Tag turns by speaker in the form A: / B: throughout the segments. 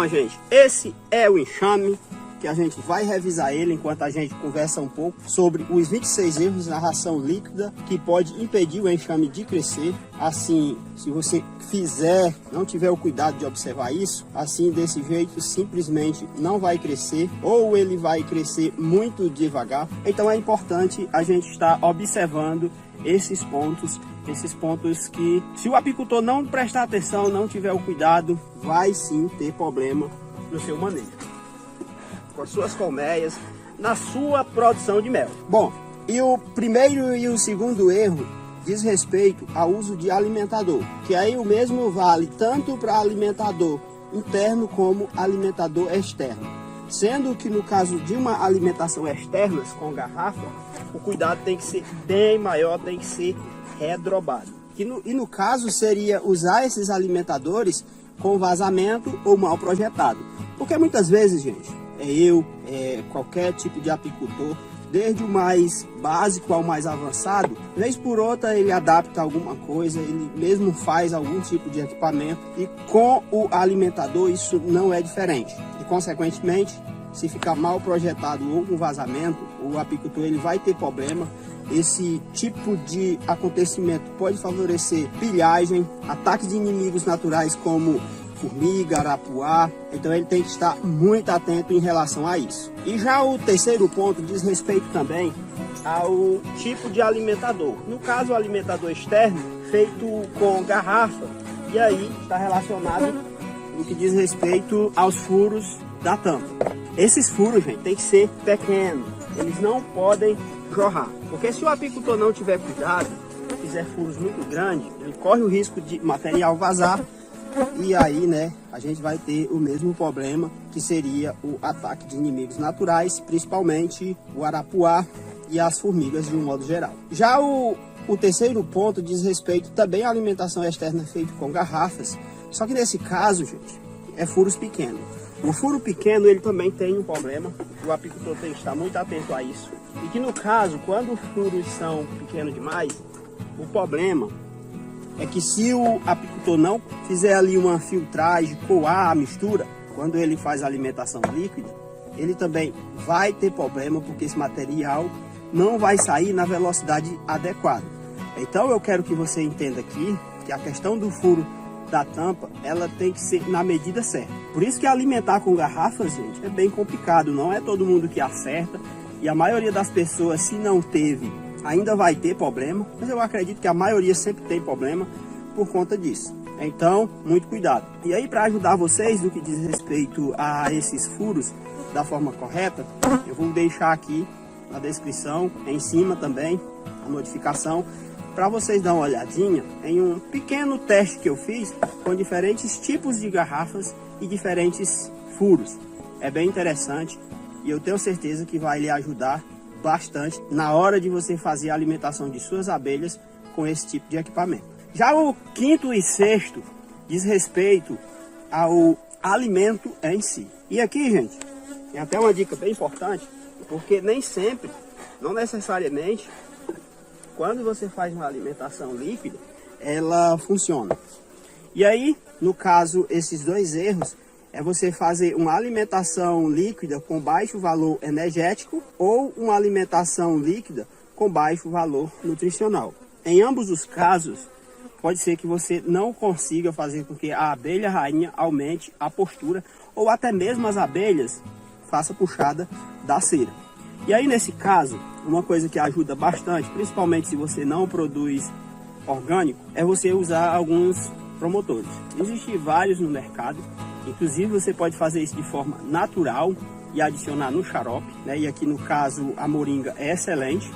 A: gente, esse é o enxame, que a gente vai revisar ele enquanto a gente conversa um pouco sobre os 26 erros na ração líquida que pode impedir o enxame de crescer. Assim, se você não tiver o cuidado de observar isso, assim desse jeito simplesmente não vai crescer, ou ele vai crescer muito devagar. Então é importante a gente estar observando esses pontos que, se o apicultor não prestar atenção, não tiver o cuidado, vai sim ter problema no seu manejo, com as suas colmeias, na sua produção de mel. Bom, e o primeiro e o segundo erro diz respeito ao uso de alimentador, que aí o mesmo vale tanto para alimentador interno como alimentador externo. Sendo que no caso de uma alimentação externa com garrafa, o cuidado tem que ser bem maior, tem que ser redrobado. E no caso seria usar esses alimentadores com vazamento ou mal projetado. Porque muitas vezes, gente, qualquer tipo de apicultor, desde o mais básico ao mais avançado, vez por outra ele adapta alguma coisa, ele mesmo faz algum tipo de equipamento, e com o alimentador isso não é diferente. E consequentemente, se ficar mal projetado ou com vazamento, o apicultor ele vai ter problema. Esse tipo de acontecimento pode favorecer pilhagem, ataques de inimigos naturais como formiga, arapuá. Então ele tem que estar muito atento em relação a isso. E já o terceiro ponto diz respeito também ao tipo de alimentador. No caso, o alimentador externo feito com garrafa, e aí está relacionado no que diz respeito aos furos da tampa. Esses furos, gente, tem que ser pequenos, eles não podem jorrar, porque se o apicultor não tiver cuidado, fizer furos muito grandes, ele corre o risco de material vazar, e aí, né, a gente vai ter o mesmo problema, que seria o ataque de inimigos naturais, principalmente o arapuá e as formigas de um modo geral. Já o terceiro ponto diz respeito também à alimentação externa feita com garrafas, só que nesse caso, gente, é furos pequenos. O furo pequeno ele também tem um problema, o apicultor tem que estar muito atento a isso. E que no caso, quando os furos são pequenos demais, o problema é que se o apicultor não fizer ali uma filtragem, coar a mistura, quando ele faz a alimentação líquida, ele também vai ter problema, porque esse material não vai sair na velocidade adequada. Então eu quero que você entenda aqui que a questão do furo da tampa, ela tem que ser na medida certa. Por isso que alimentar com garrafas, gente, é bem complicado, não é todo mundo que acerta, e a maioria das pessoas, se não teve, ainda vai ter problema, mas eu acredito que a maioria sempre tem problema por conta disso. Então, muito cuidado. E aí, para ajudar vocês no que diz respeito a esses furos da forma correta, eu vou deixar aqui na descrição, em cima também, a notificação, para vocês dar uma olhadinha em um pequeno teste que eu fiz com diferentes tipos de garrafas e diferentes furos. É bem interessante e eu tenho certeza que vai lhe ajudar bastante na hora de você fazer a alimentação de suas abelhas com esse tipo de equipamento. Já o quinto e sexto diz respeito ao alimento em si. E aqui, gente, tem até uma dica bem importante, porque nem sempre, não necessariamente, quando você faz uma alimentação líquida, ela funciona. E aí, no caso, esses dois erros é você fazer uma alimentação líquida com baixo valor energético ou uma alimentação líquida com baixo valor nutricional. Em ambos os casos, pode ser que você não consiga fazer com que a abelha rainha aumente a postura ou até mesmo as abelhas façam puxada da cera. E aí, nesse caso, uma coisa que ajuda bastante, principalmente se você não produz orgânico, é você usar alguns promotores. Existem vários no mercado, inclusive você pode fazer isso de forma natural e adicionar no xarope, né? E aqui no caso a moringa é excelente,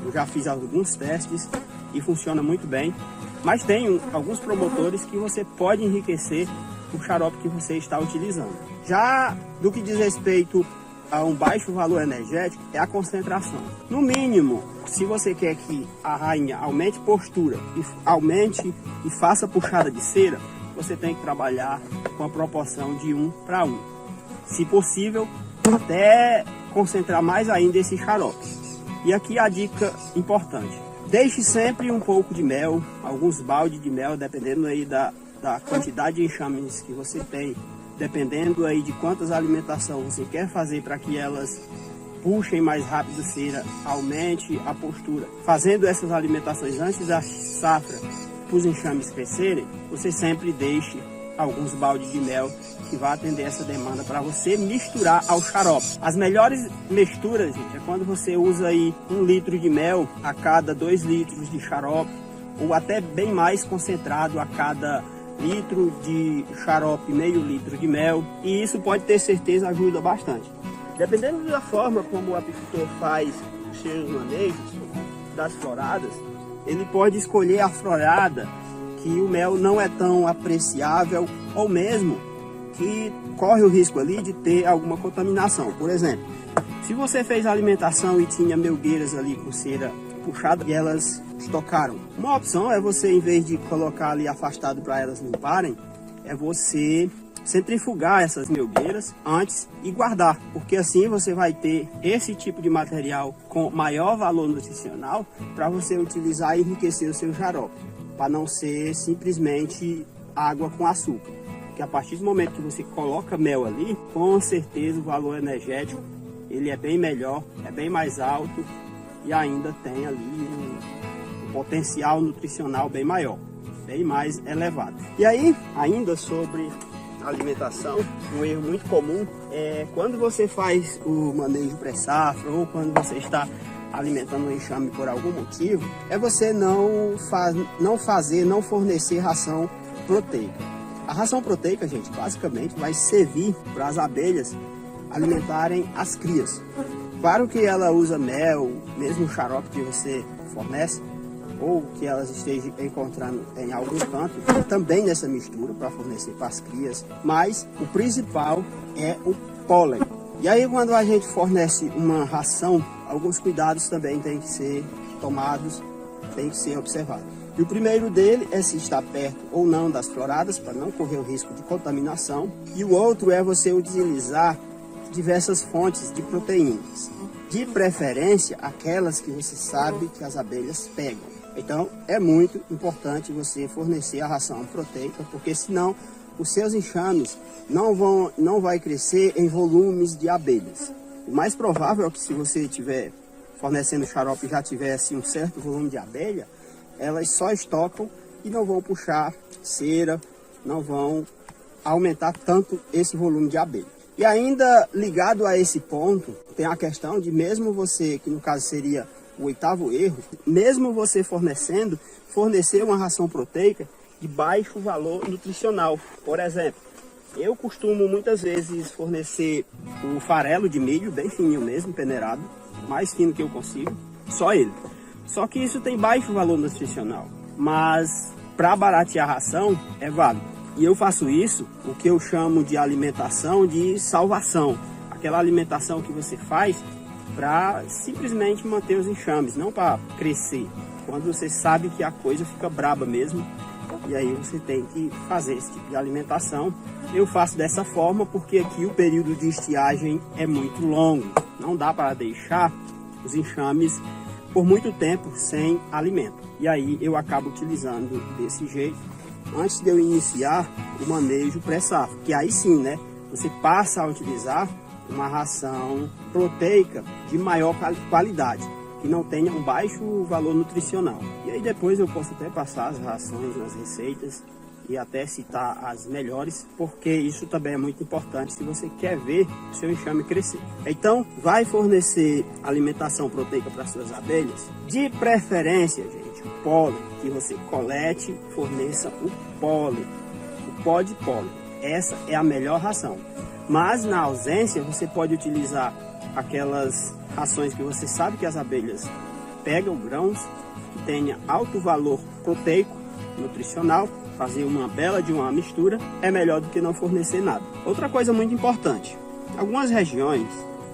A: eu já fiz alguns testes e funciona muito bem. Mas tem alguns promotores que você pode enriquecer o xarope que você está utilizando. Já do que diz respeito a um baixo valor energético, é a concentração. No mínimo, se você quer que a rainha aumente postura e aumente e faça puxada de cera, você tem que trabalhar com a proporção de 1 para 1. Se possível, até concentrar mais ainda esse xarope. E aqui a dica importante: deixe sempre um pouco de mel, alguns baldes de mel, dependendo aí da quantidade de enxames que você tem dependendo aí de quantas alimentações você quer fazer para que elas puxem mais rápido cera, aumente a postura. Fazendo essas alimentações antes da safra, para os enxames crescerem, você sempre deixe alguns baldes de mel que vai atender essa demanda para você misturar ao xarope. As melhores misturas, gente, é quando você usa aí 1 litro de mel a cada 2 litros de xarope, ou até bem mais concentrado a cada litro de xarope, meio litro de mel, e isso pode ter certeza ajuda bastante. Dependendo da forma como o apicultor faz os seus manejos das floradas, ele pode escolher a florada que o mel não é tão apreciável, ou mesmo que corre o risco ali de ter alguma contaminação. Por exemplo, se você fez a alimentação e tinha melgueiras ali com cera puxada e elas estocaram, uma opção é você, em vez de colocar ali afastado para elas limparem, é você centrifugar essas melgueiras antes e guardar, porque assim você vai ter esse tipo de material com maior valor nutricional para você utilizar e enriquecer o seu xarope, para não ser simplesmente água com açúcar. Porque a partir do momento que você coloca mel ali, com certeza o valor energético ele é bem melhor, é bem mais alto e ainda tem ali um potencial nutricional bem maior, bem mais elevado. E aí, ainda sobre alimentação, um erro muito comum é quando você faz o manejo pré-safra ou quando você está alimentando o enxame por algum motivo, é você não fornecer ração proteica. A ração proteica, gente, basicamente vai servir para as abelhas alimentarem as crias. Claro que ela usa mel, mesmo o xarope que você fornece, ou que elas estejam encontrando em algum canto, também nessa mistura para fornecer para as crias, mas o principal é o pólen. E aí, quando a gente fornece uma ração, alguns cuidados também têm que ser tomados, têm que ser observados. E o primeiro dele é se está perto ou não das floradas, para não correr o risco de contaminação. E o outro é você utilizar diversas fontes de proteínas, de preferência aquelas que você sabe que as abelhas pegam. Então, é muito importante você fornecer a ração proteica, porque senão os seus enxames não vai crescer em volumes de abelhas. O mais provável é que, se você estiver fornecendo xarope e já tivesse um certo volume de abelha, elas só estocam e não vão puxar cera, não vão aumentar tanto esse volume de abelha. E ainda ligado a esse ponto, tem a questão de, mesmo você, que no caso seria o 8º erro, mesmo você fornecer uma ração proteica de baixo valor nutricional. Por exemplo, eu costumo muitas vezes fornecer o farelo de milho, bem fininho mesmo, peneirado, mais fino que eu consigo, só ele. Só que isso tem baixo valor nutricional, mas para baratear a ração é válido. E eu faço isso, o que eu chamo de alimentação de salvação. Aquela alimentação que você faz para simplesmente manter os enxames, não para crescer. Quando você sabe que a coisa fica braba mesmo, e aí você tem que fazer esse tipo de alimentação. Eu faço dessa forma porque aqui o período de estiagem é muito longo. Não dá para deixar os enxames por muito tempo sem alimento. E aí eu acabo utilizando desse jeito antes de eu iniciar o manejo pré-safra, que aí sim, né, você passa a utilizar uma ração proteica de maior qualidade, que não tenha um baixo valor nutricional. E aí depois eu posso até passar as rações nas receitas e até citar as melhores, porque isso também é muito importante se você quer ver o seu enxame crescer. Então, vai fornecer alimentação proteica para suas abelhas, de preferência, gente, o pólen, que você colete, forneça o pólen, o pó de pólen. Essa é a melhor ração. Mas na ausência, você pode utilizar aquelas rações que você sabe que as abelhas pegam, grãos, que tenha alto valor proteico, nutricional. Fazer uma bela de uma mistura é melhor do que não fornecer nada. Outra coisa muito importante, algumas regiões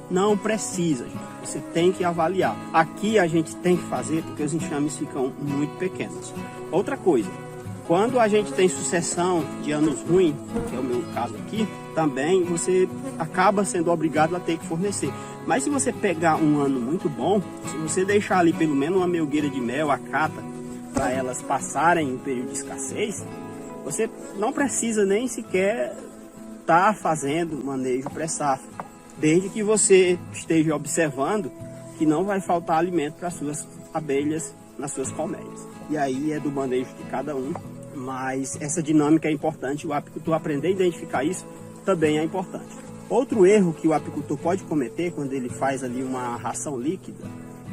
A: não precisa, você tem que avaliar. Aqui a gente tem que fazer porque os enxames ficam muito pequenos. Outra coisa, quando a gente tem sucessão de anos ruins, que é o meu caso aqui, também você acaba sendo obrigado a ter que fornecer. Mas se você pegar um ano muito bom, se você deixar ali pelo menos uma melgueira de mel, a cata, para elas passarem o período de escassez, você não precisa nem sequer está fazendo manejo pré-safra, desde que você esteja observando que não vai faltar alimento para suas abelhas nas suas colmeias. E aí é do manejo de cada um, mas essa dinâmica é importante, o apicultor aprender a identificar isso também é importante. Outro erro que o apicultor pode cometer quando ele faz ali uma ração líquida,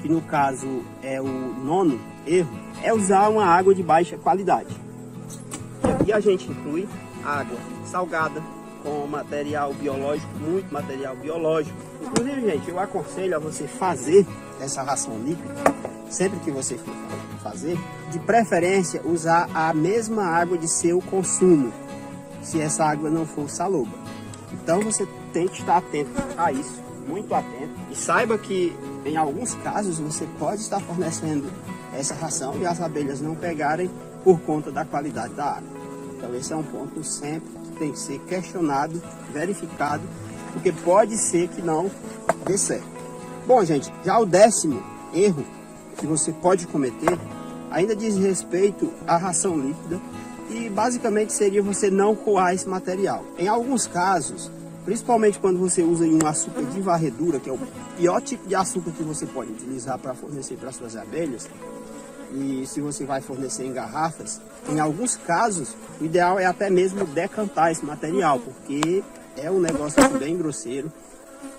A: que no caso é o 9º erro, é usar uma água de baixa qualidade. E aqui a gente inclui água salgada com material biológico, muito material biológico. Inclusive, gente, eu aconselho a você fazer essa ração líquida, sempre que você for fazer, de preferência usar a mesma água de seu consumo, se essa água não for saloba. Então você tem que estar atento a isso, muito atento. E saiba que em alguns casos você pode estar fornecendo essa ração e as abelhas não pegarem por conta da qualidade da água. Então esse é um ponto sempre que tem que ser questionado, verificado, porque pode ser que não dê certo. Bom, gente, já o 10º erro que você pode cometer ainda diz respeito à ração líquida e basicamente seria você não coar esse material. Em alguns casos, principalmente quando você usa um açúcar de varredura, que é o pior tipo de açúcar que você pode utilizar para fornecer para suas abelhas, e se você vai fornecer em garrafas, em alguns casos, o ideal é até mesmo decantar esse material, porque é um negócio bem grosseiro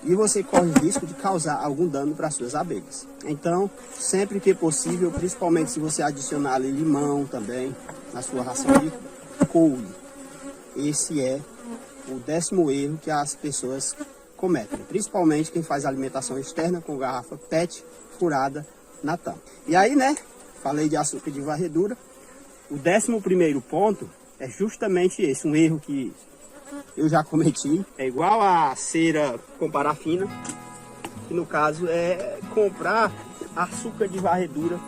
A: e você corre o risco de causar algum dano para suas abelhas. Então, sempre que possível, principalmente se você adicionar ali limão também na sua ração líquida, coe. Esse é o 10º erro que as pessoas cometem, principalmente quem faz alimentação externa com garrafa PET furada na tampa. E aí, né, falei de açúcar de varredura, o 11º ponto é justamente esse, um erro que eu já cometi, é igual a cera com parafina, que no caso é comprar açúcar de varredura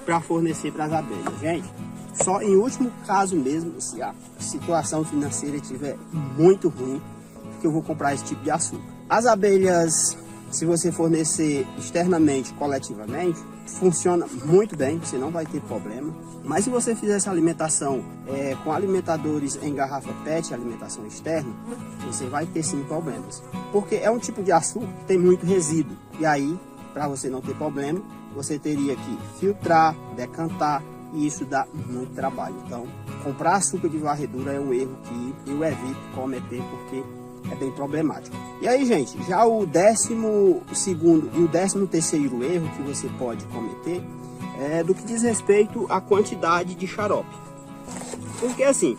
A: para fornecer para as abelhas. Gente, só em último caso mesmo, se a situação financeira estiver muito ruim, que eu vou comprar esse tipo de açúcar. As abelhas, se você fornecer externamente, coletivamente, funciona muito bem, você não vai ter problema. Mas se você fizer essa alimentação com alimentadores em garrafa PET, alimentação externa, você vai ter sim problemas. Porque é um tipo de açúcar que tem muito resíduo. E aí, para você não ter problema, você teria que filtrar, decantar, e isso dá muito trabalho. Então, comprar açúcar de varredura é um erro que eu evito cometer, porque é bem problemático. E aí, gente, já o 12º e o 13º erro que você pode cometer é do que diz respeito à quantidade de xarope. Porque assim,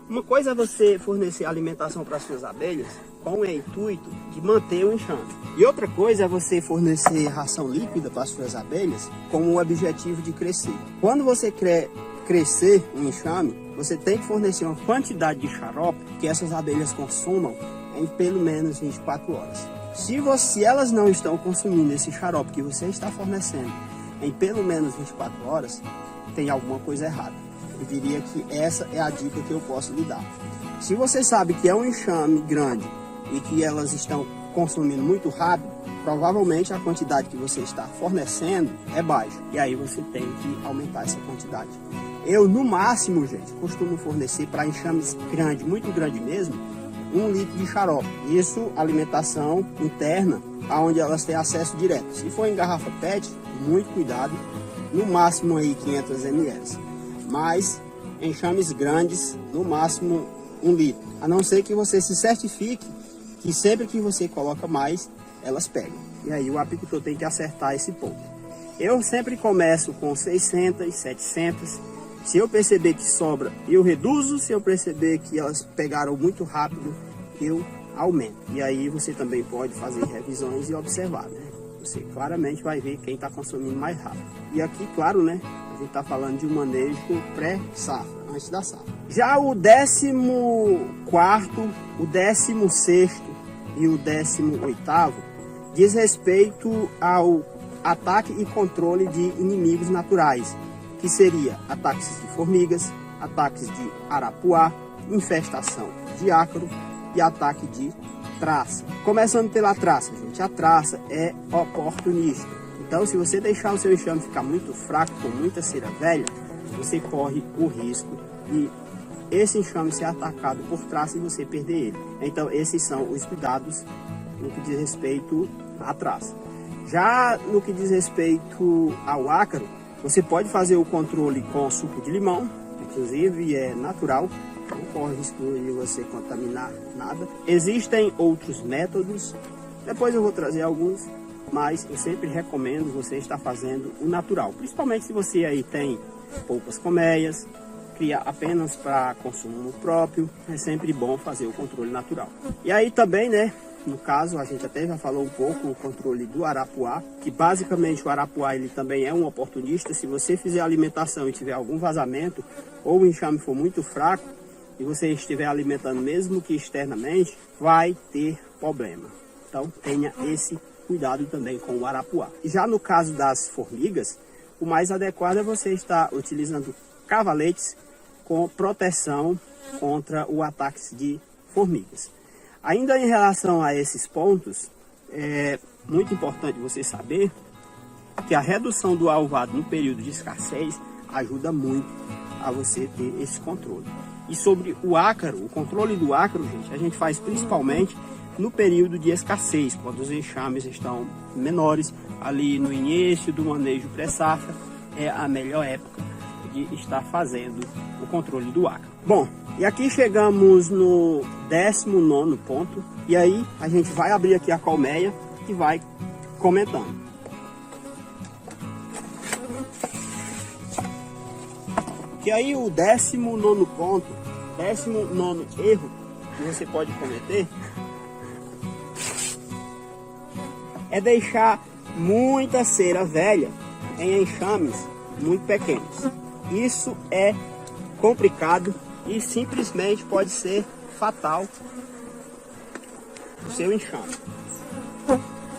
A: uma coisa é você fornecer alimentação para suas abelhas com o intuito de manter o enxame. E outra coisa é você fornecer ração líquida para suas abelhas com o objetivo de crescer. Quando você quer crescer um enxame, você tem que fornecer uma quantidade de xarope que essas abelhas consumam em pelo menos 24 horas. Se elas não estão consumindo esse xarope que você está fornecendo em pelo menos 24 horas, tem alguma coisa errada. Eu diria que essa é a dica que eu posso lhe dar. Se você sabe que é um enxame grande e que elas estão consumindo muito rápido, provavelmente a quantidade que você está fornecendo é baixa. E aí você tem que aumentar essa quantidade. Eu, no máximo, gente, costumo fornecer para enxames grandes, muito grande mesmo, 1 litro de xarope. Isso, alimentação interna, onde elas têm acesso direto. Se for em garrafa PET, muito cuidado, no máximo aí 500 ml. Mas enxames grandes, no máximo 1 litro. A não ser que você se certifique que sempre que você coloca mais, elas pegam. E aí o apicultor tem que acertar esse ponto. Eu sempre começo com 600, 700. Se eu perceber que sobra, eu reduzo. Se eu perceber que elas pegaram muito rápido, eu aumento. E aí você também pode fazer revisões e observar, né? Você claramente vai ver quem está consumindo mais rápido. E aqui, claro, né? A gente está falando de um manejo pré-safra, antes da safra. Já o 14º, o 16º e o 18º diz respeito ao ataque e controle de inimigos naturais, que seria ataques de formigas, ataques de arapuá, infestação de ácaro e ataque de traça. Começando pela traça, gente, a traça é oportunista. Então, se você deixar o seu enxame ficar muito fraco, com muita cera velha, você corre o risco de esse enxame ser atacado por traça e você perder ele. Então esses são os cuidados no que diz respeito à traça. Já no que diz respeito ao ácaro, você pode fazer o controle com suco de limão, inclusive é natural, não corre risco de você contaminar nada. Existem outros métodos, depois eu vou trazer alguns, mas eu sempre recomendo você estar fazendo o natural, principalmente se você aí tem poucas colmeias, cria apenas para consumo próprio, é sempre bom fazer o controle natural. E aí também, né, no caso, a gente até já falou um pouco o controle do arapuá, que basicamente o arapuá ele também é um oportunista. Se você fizer alimentação e tiver algum vazamento, ou o enxame for muito fraco, e você estiver alimentando mesmo que externamente, vai ter problema. Então tenha esse cuidado também com o arapuá. E já no caso das formigas, o mais adequado é você estar utilizando cavaletes com proteção contra o ataque de formigas. Ainda em relação a esses pontos, é muito importante você saber que a redução do alvado no período de escassez ajuda muito a você ter esse controle. E sobre o ácaro, o controle do ácaro, gente, a gente faz principalmente no período de escassez, quando os enxames estão menores, ali no início do manejo pré-safra, é a melhor época de estar fazendo o controle do ácaro. Bom, e aqui chegamos no 19º ponto, e aí a gente vai abrir aqui a colmeia e vai comentando. Que aí o 19º ponto, 19º erro que você pode cometer é deixar muita cera velha em enxames muito pequenos. Isso é complicado e simplesmente pode ser fatal o seu enxame.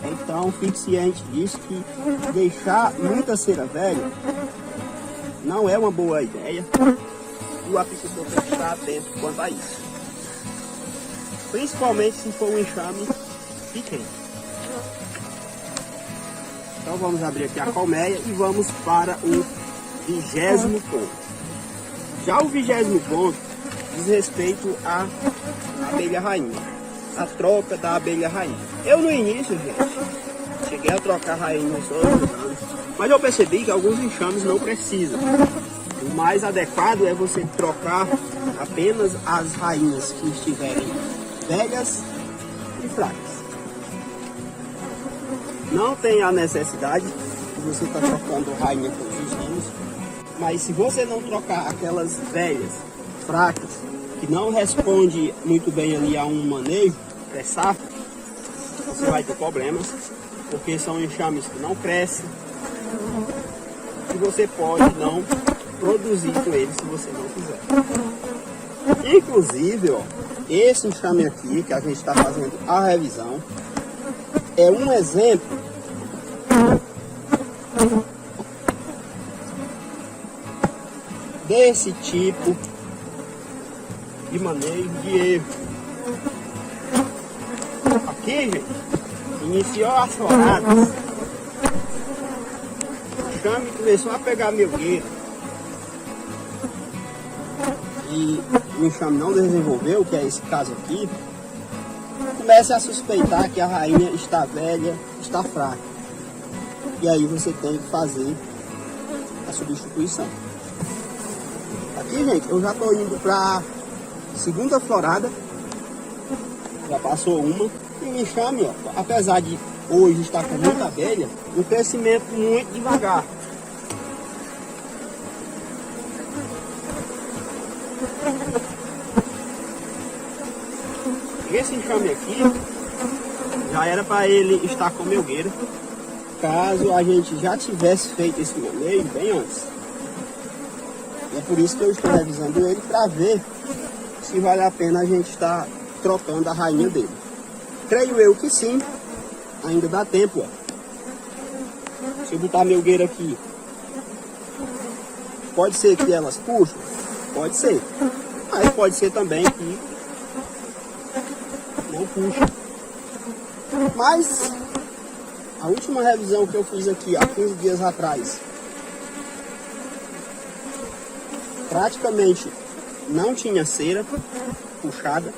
A: Então fique ciente disso, que deixar muita cera velha não é uma boa ideia. E o apicultor tem que estar atento quanto a isso, principalmente se for um enxame pequeno. Então vamos abrir aqui a colmeia e vamos para o 20º ponto. Já o 20º ponto diz respeito à abelha rainha, a troca da abelha rainha. Eu no início, gente, cheguei a trocar rainha só anos, mas eu percebi que alguns enxames não precisam. O mais adequado é você trocar apenas as rainhas que estiverem velhas e fracas. Não tem a necessidade de você estar trocando rainha todos os anos, mas se você não trocar aquelas velhas, fracas, que não respondem muito bem ali a um manejo pré-safra, você vai ter problemas, porque são enxames que não crescem e você pode não produzir com eles se você não quiser. Inclusive, ó, esse enxame aqui que a gente está fazendo a revisão é um exemplo desse tipo de manejo de erro. Aqui, gente, iniciou as floradas, o enxame começou a pegar melgueira e o enxame não desenvolveu, que é esse caso aqui. Comece a suspeitar que a rainha está velha, está fraca. E aí você tem que fazer a substituição. Aqui, gente, eu já estou indo para a segunda florada. Já passou uma. E o enxame, ó, apesar de hoje estar com muita abelha, um crescimento muito devagar. Esse enxame aqui já era para ele estar com melgueira, caso a gente já tivesse feito esse manejo bem antes. E é por isso que eu estou revisando ele, para ver se vale a pena a gente estar trocando a rainha dele. Creio eu que sim, ainda dá tempo. Ó. Se eu botar a melgueira aqui, pode ser que elas puxem? Pode ser. Mas pode ser também que não puxa. Mas a última revisão que eu fiz aqui há 15 dias atrás, praticamente não tinha cera puxada,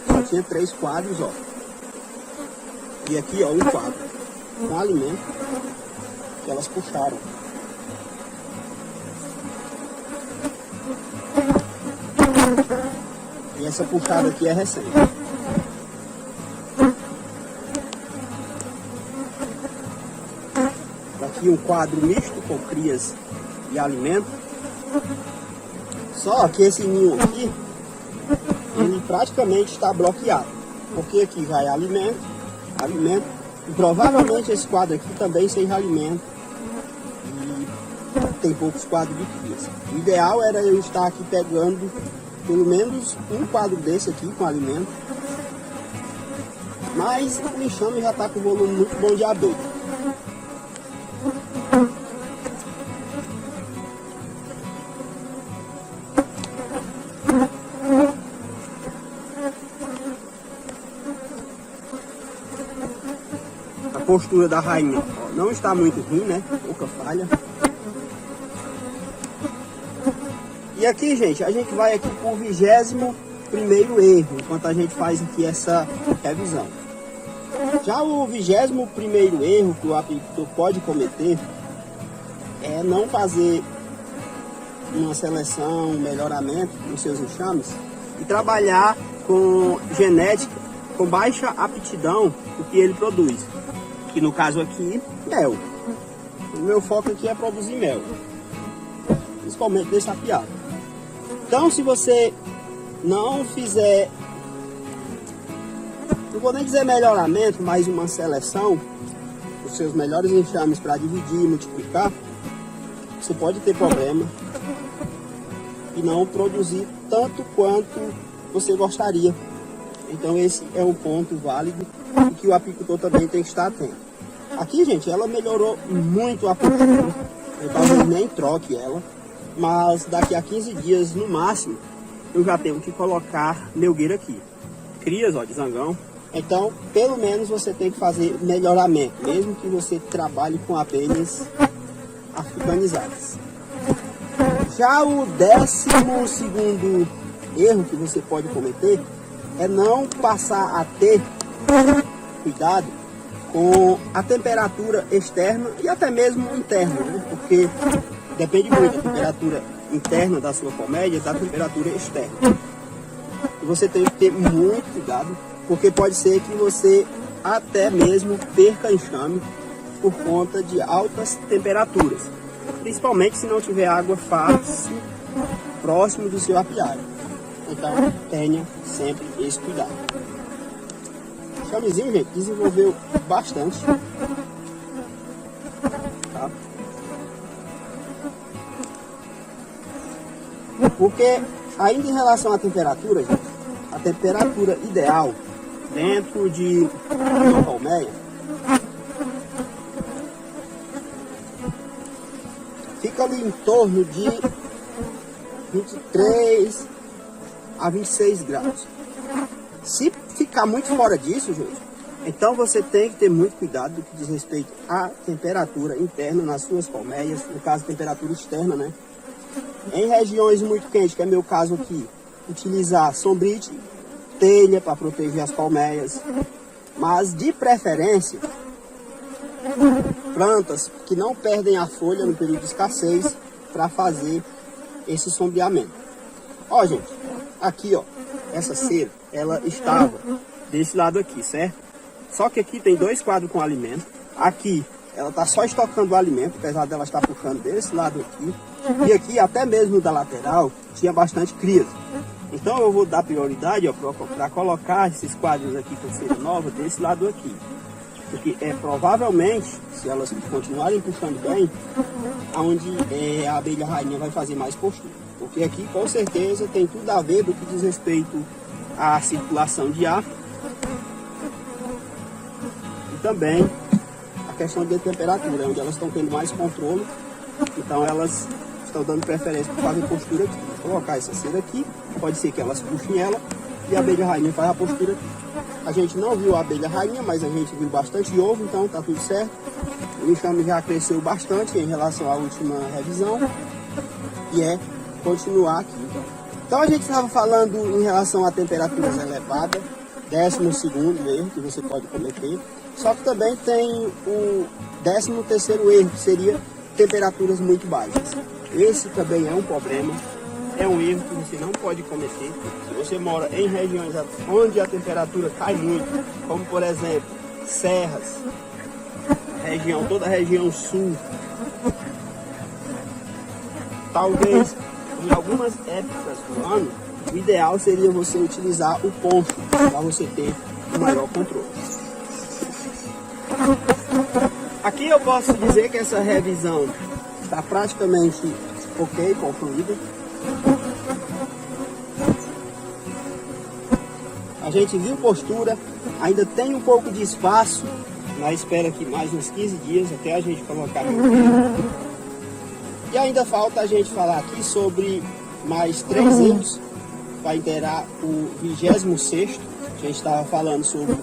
A: só tinha 3 quadros, ó. E aqui, ó, um quadro com alimento que elas puxaram. E essa puxada aqui é recente. Aqui um quadro misto com crias e alimento. Só que esse ninho aqui, ele praticamente está bloqueado. Porque aqui vai alimento, e provavelmente esse quadro aqui também sem alimento. E tem poucos quadros de crias. O ideal era eu estar aqui pegando pelo menos um quadro desse aqui com alimento. Mas o enxame já está com volume muito bom de abelha. A postura da rainha, ó, não está muito ruim, né? Pouca falha. E aqui, gente, a gente vai aqui para o 21º erro, enquanto a gente faz aqui essa revisão. Já o 21º erro que o apicultor pode cometer é não fazer uma seleção, um melhoramento nos seus enxames e trabalhar com genética com baixa aptidão do que ele produz. Que no caso aqui, mel. O meu foco aqui é produzir mel, principalmente desse apiado. Então, se você não fizer, não vou nem dizer melhoramento, mas uma seleção dos seus melhores enxames para dividir e multiplicar, você pode ter problema e não produzir tanto quanto você gostaria. Então esse é um ponto válido e que o apicultor também tem que estar atento. Aqui, gente, ela melhorou muito a postura. Eu talvez nem troque ela, mas daqui a 15 dias no máximo eu já tenho que colocar melgueira aqui. Crias, ó, de zangão. Então, pelo menos você tem que fazer melhoramento, mesmo que você trabalhe com abelhas africanizadas. Já o 12º erro que você pode cometer é não passar a ter cuidado com a temperatura externa e até mesmo interna, né? Porque depende muito da temperatura interna da sua colmeia da temperatura externa. E você tem que ter muito cuidado, porque pode ser que você até mesmo perca enxame por conta de altas temperaturas, principalmente se não tiver água fácil próximo do seu apiário. Então tenha sempre esse cuidado. O enxamezinho, gente, desenvolveu bastante, tá? Porque ainda em relação à temperatura, gente, a temperatura ideal dentro de uma colmeia fica ali em torno de 23 a 26 graus. Se ficar muito fora disso, gente, então você tem que ter muito cuidado do que diz respeito à temperatura interna nas suas colmeias, no caso temperatura externa, né? Em regiões muito quentes, que é meu caso aqui, utilizar sombrite, telha para proteger as colmeias, mas de preferência plantas que não perdem a folha no período de escassez para fazer esse sombreamento. Ó, gente, aqui, ó, essa cera, ela estava desse lado aqui, certo? Só que aqui tem 2 quadros com alimento. Aqui ela está só estocando o alimento, apesar dela estar puxando desse lado aqui. E aqui, até mesmo da lateral, tinha bastante crias. Então eu vou dar prioridade para colocar esses quadros aqui com cera nova desse lado aqui. Porque provavelmente, se elas continuarem puxando bem, onde a abelha rainha vai fazer mais postura. Porque aqui com certeza tem tudo a ver do que diz respeito à circulação de ar. E também a questão de temperatura, onde elas estão tendo mais controle. Então elas estão dando preferência para fazer postura aqui. Vou colocar essa cera aqui, pode ser que elas puxem ela e a abelha rainha faz a postura aqui. A gente não viu a abelha rainha, mas a gente viu bastante ovo, então tá tudo certo. O enxame já cresceu bastante em relação à última revisão. E continuar aqui. Então a gente estava falando em relação a temperaturas elevadas, 12º erro que você pode cometer. Só que também tem o 13º erro, que seria temperaturas muito baixas. Esse também é um problema, é um erro que você não pode cometer. Se você mora em regiões onde a temperatura cai muito, como por exemplo, serras, toda a região sul, talvez em algumas épocas do ano, o ideal seria você utilizar o poncho para você ter um maior controle. Aqui eu posso dizer que essa revisão está praticamente ok, concluída. A gente viu postura, ainda tem um pouco de espaço, na espera aqui mais uns 15 dias até a gente colocar no e ainda falta a gente falar aqui sobre mais 3 erros para inteirar o 26º. A gente estava falando sobre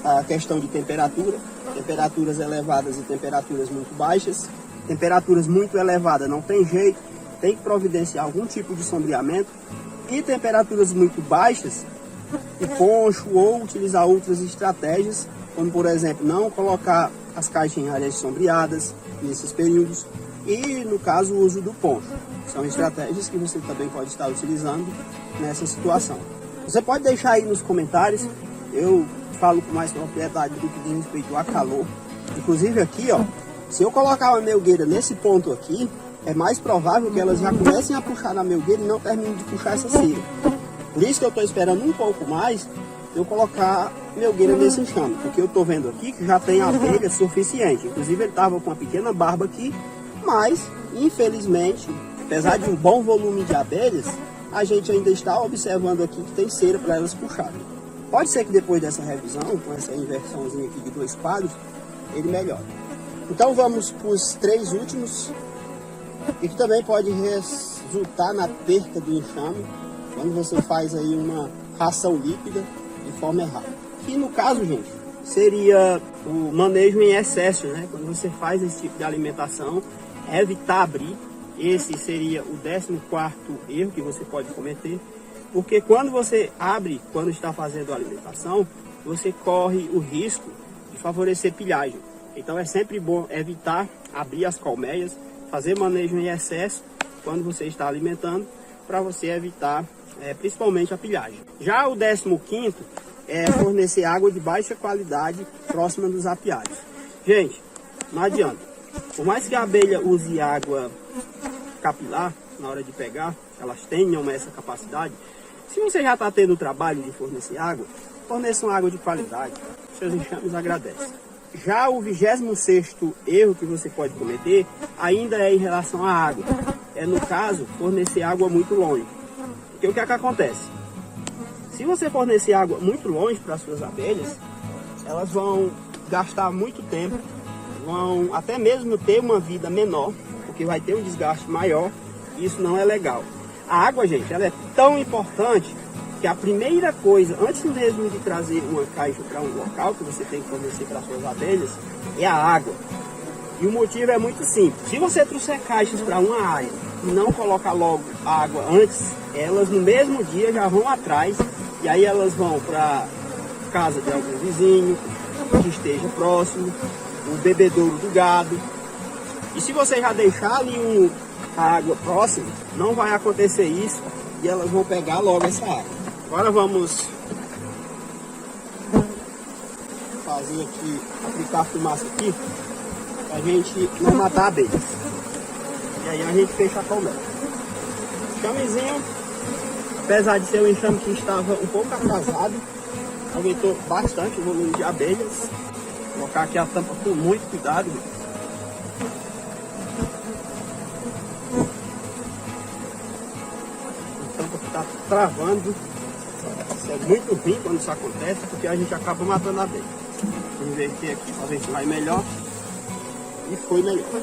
A: a questão de temperatura, temperaturas elevadas e temperaturas muito baixas. Temperaturas muito elevadas não tem jeito, tem que providenciar algum tipo de sombreamento. E temperaturas muito baixas, o poncho ou utilizar outras estratégias, como por exemplo, não colocar as caixas em áreas sombreadas nesses períodos. E no caso o uso do poncho. São estratégias que você também pode estar utilizando nessa situação. Você pode deixar aí nos comentários, eu falo com mais propriedade do que diz respeito a calor. Inclusive aqui, ó, se eu colocar uma melgueira nesse ponto aqui, é mais provável que elas já comecem a puxar na melgueira e não terminem de puxar essa cera. Por isso que eu estou esperando um pouco mais eu colocar melgueira nesse enxame, porque eu estou vendo aqui que já tem abelha suficiente. Inclusive ele estava com uma pequena barba aqui, mas infelizmente, apesar de um bom volume de abelhas, a gente ainda está observando aqui que tem cera para elas puxarem. Pode ser que depois dessa revisão, com essa inversãozinha aqui de 2 quadros, ele melhore. Então vamos para os 3 últimos, e que também pode resultar na perca do enxame, quando você faz aí uma ração líquida de forma errada. Que no caso, gente, seria o manejo em excesso, né? Quando você faz esse tipo de alimentação, evitar abrir. Esse seria o 14º erro que você pode cometer, porque quando você abre, quando está fazendo a alimentação, você corre o risco de favorecer pilhagem. Então é sempre bom evitar abrir as colmeias, fazer manejo em excesso quando você está alimentando, para você evitar principalmente a pilhagem. Já o 15º é fornecer água de baixa qualidade próxima dos apiários. Gente, não adianta. Por mais que a abelha use água capilar na hora de pegar, elas tenham essa capacidade. Se você já está tendo o trabalho de fornecer água, forneçam água de qualidade. Seus enxames agradecem. Já o 26º erro que você pode cometer ainda é em relação à água. É, no caso, fornecer água muito longe. Porque o que é que acontece? Se você fornecer água muito longe para as suas abelhas, elas vão gastar muito tempo, vão até mesmo ter uma vida menor, porque vai ter um desgaste maior, e isso não é legal. A água, gente, ela é tão importante que a primeira coisa, antes mesmo de trazer uma caixa para um local que você tem que fornecer para as suas abelhas, é a água. E o motivo é muito simples. Se você trouxer caixas para uma área e não colocar logo a água antes, elas no mesmo dia já vão atrás, e aí elas vão para casa de algum vizinho que esteja próximo, o bebedouro do gado. E se você já deixar ali a água próxima, não vai acontecer isso e elas vão pegar logo essa água. Agora vamos fazer aqui, aplicar a fumaça aqui, pra gente não matar abelhas. E aí a gente fecha a colmeia. Enxamezinho, apesar de ser um enxame que estava um pouco atrasado, aumentou bastante o volume de abelhas. Vou colocar aqui a tampa com muito cuidado. A tampa que está travando. Isso é muito ruim quando isso acontece, porque a gente acaba matando a abelha. Vou inverter aqui para ver se vai melhor. E foi melhor.